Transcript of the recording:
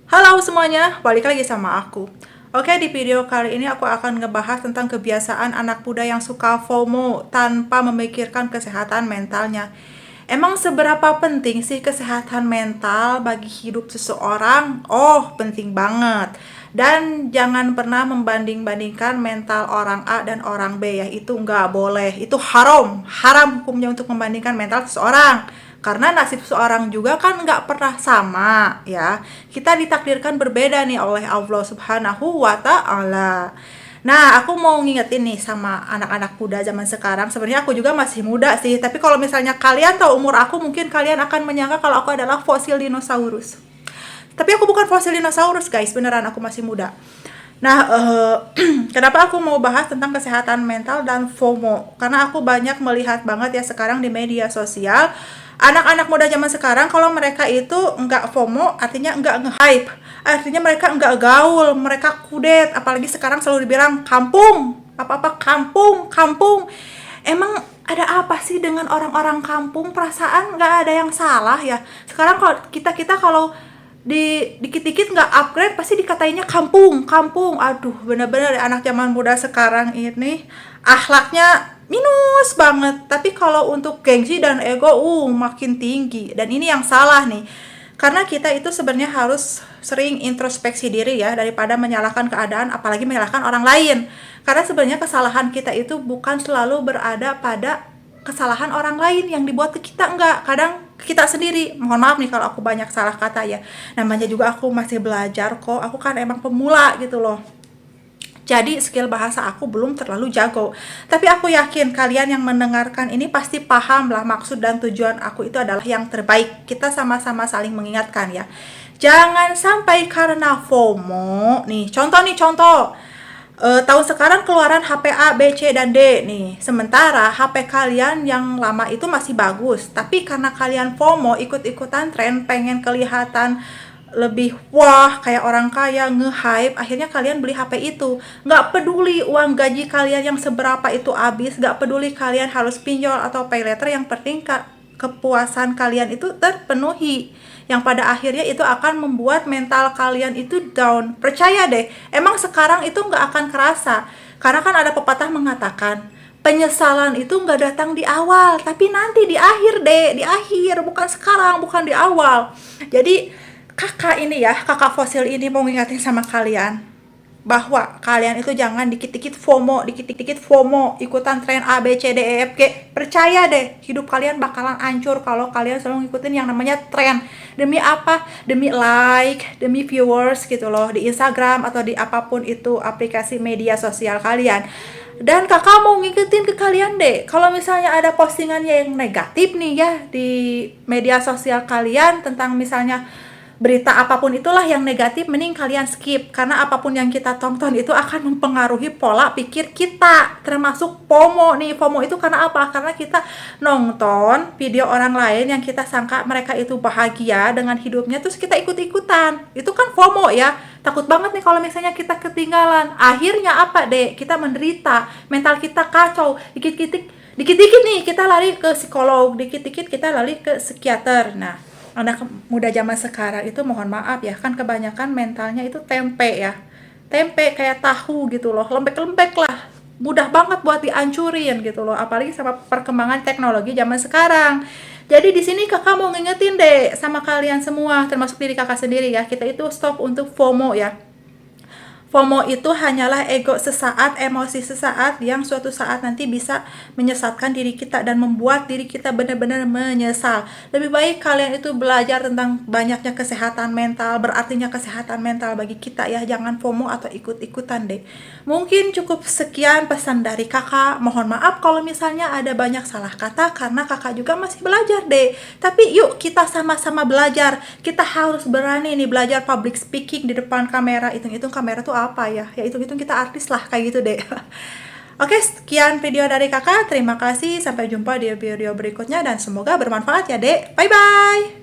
Halo semuanya, balik lagi sama aku. Oke, di video kali ini aku akan ngebahas tentang kebiasaan anak muda yang suka FOMO tanpa memikirkan kesehatan mentalnya. Emang seberapa penting sih kesehatan mental bagi hidup seseorang? Oh, penting banget. Dan jangan pernah membanding-bandingkan mental orang A dan orang B ya. Itu nggak boleh. Itu haram. Haram hukumnya untuk membandingkan mental seseorang. Karena nasib seorang juga kan nggak pernah sama ya. Kita ditakdirkan berbeda nih oleh Allah Subhanahu wa Ta'ala. Nah, aku mau ngingetin nih sama anak-anak muda zaman sekarang. Sebenarnya aku juga masih muda sih, tapi kalau misalnya kalian tahu umur aku, mungkin kalian akan menyangka kalau aku adalah fosil dinosaurus. Tapi aku bukan fosil dinosaurus, guys. Beneran aku masih muda. Nah, kenapa aku mau bahas tentang kesehatan mental dan FOMO? Karena aku banyak melihat banget ya sekarang di media sosial, anak-anak muda zaman sekarang kalau mereka itu nggak FOMO, artinya nggak nge-hype. Artinya mereka nggak gaul, mereka kudet. Apalagi sekarang selalu dibilang kampung. Apa-apa kampung, kampung. Emang ada apa sih dengan orang-orang kampung? Perasaan nggak ada yang salah ya. Sekarang kalau kita kalau dikit-dikit nggak upgrade pasti dikatainnya kampung kampung. Aduh, bener-bener anak zaman muda sekarang ini akhlaknya minus banget. Tapi kalau untuk gengsi dan ego makin tinggi, dan ini yang salah nih. Karena kita itu sebenarnya harus sering introspeksi diri ya, daripada menyalahkan keadaan, apalagi menyalahkan orang lain. Karena sebenarnya kesalahan kita itu bukan selalu berada pada kesalahan orang lain yang dibuat ke kita, enggak, kadang kita sendiri. Mohon maaf nih kalau aku banyak salah kata ya, namanya juga aku masih belajar kok, aku kan emang pemula gitu loh. Jadi skill bahasa aku belum terlalu jago, tapi aku yakin kalian yang mendengarkan ini pasti paham lah maksud dan tujuan aku itu adalah yang terbaik. Kita sama-sama saling mengingatkan ya, jangan sampai karena FOMO nih. Contoh, tahun sekarang keluaran HP A, B, C, dan D nih. Sementara HP kalian yang lama itu masih bagus. Tapi karena kalian FOMO, ikut-ikutan tren, pengen kelihatan lebih wah kayak orang kaya, nge-hype, akhirnya kalian beli HP itu. Nggak peduli uang gaji kalian yang seberapa itu habis, nggak peduli kalian harus pinjol atau pay later, yang penting kepuasan kalian itu terpenuhi, yang pada akhirnya itu akan membuat mental kalian itu down. Percaya deh, emang sekarang itu nggak akan kerasa. Karena kan ada pepatah mengatakan, penyesalan itu nggak datang di awal, tapi nanti di akhir deh, di akhir, bukan sekarang, bukan di awal. Jadi kakak fosil ini mau ngingetin sama kalian bahwa kalian itu jangan dikit-dikit FOMO, ikutan tren A, B, C, D, E, F, G. Percaya deh, hidup kalian bakalan hancur kalau kalian selalu ngikutin yang namanya tren. Demi apa? Demi like, demi viewers gitu loh, di Instagram atau di apapun itu aplikasi media sosial kalian. Dan kakak mau ngikutin ke kalian deh, kalau misalnya ada postingannya yang negatif nih ya di media sosial kalian tentang misalnya berita apapun itulah yang negatif, mending kalian skip. Karena apapun yang kita tonton itu akan mempengaruhi pola pikir kita, termasuk FOMO nih. FOMO itu karena apa? Karena kita nonton video orang lain yang kita sangka mereka itu bahagia dengan hidupnya, terus kita ikut-ikutan. Itu kan FOMO ya. Takut banget nih kalau misalnya kita ketinggalan. Akhirnya apa deh? Kita menderita, mental kita kacau. Dikit-dikit nih kita lari ke psikolog, dikit-dikit kita lari ke psikiater. Nah, anak muda zaman sekarang itu mohon maaf ya, kan kebanyakan mentalnya itu tempe ya. Tempe kayak tahu gitu loh, lembek-lembek lah. Mudah banget buat dihancurin gitu loh, apalagi sama perkembangan teknologi zaman sekarang. Jadi di sini kakak mau ngingetin deh sama kalian semua, termasuk diri kakak sendiri ya, kita itu stop untuk FOMO ya. FOMO itu hanyalah ego sesaat, emosi sesaat yang suatu saat nanti bisa menyesatkan diri kita dan membuat diri kita benar-benar menyesal. Lebih baik kalian itu belajar tentang banyaknya kesehatan mental, berartinya kesehatan mental bagi kita ya. Jangan FOMO atau ikut-ikutan deh. Mungkin cukup sekian pesan dari kakak. Mohon maaf kalau misalnya ada banyak salah kata karena kakak juga masih belajar deh. Tapi yuk kita sama-sama belajar. Kita harus berani nih belajar public speaking di depan kamera. Hitung-hitung kamera tuh apa ya? Ya hitung-hitung kita artis lah kayak gitu deh. Oke, sekian video dari kakak. Terima kasih. Sampai jumpa di video berikutnya dan semoga bermanfaat ya, Dek. Bye-bye.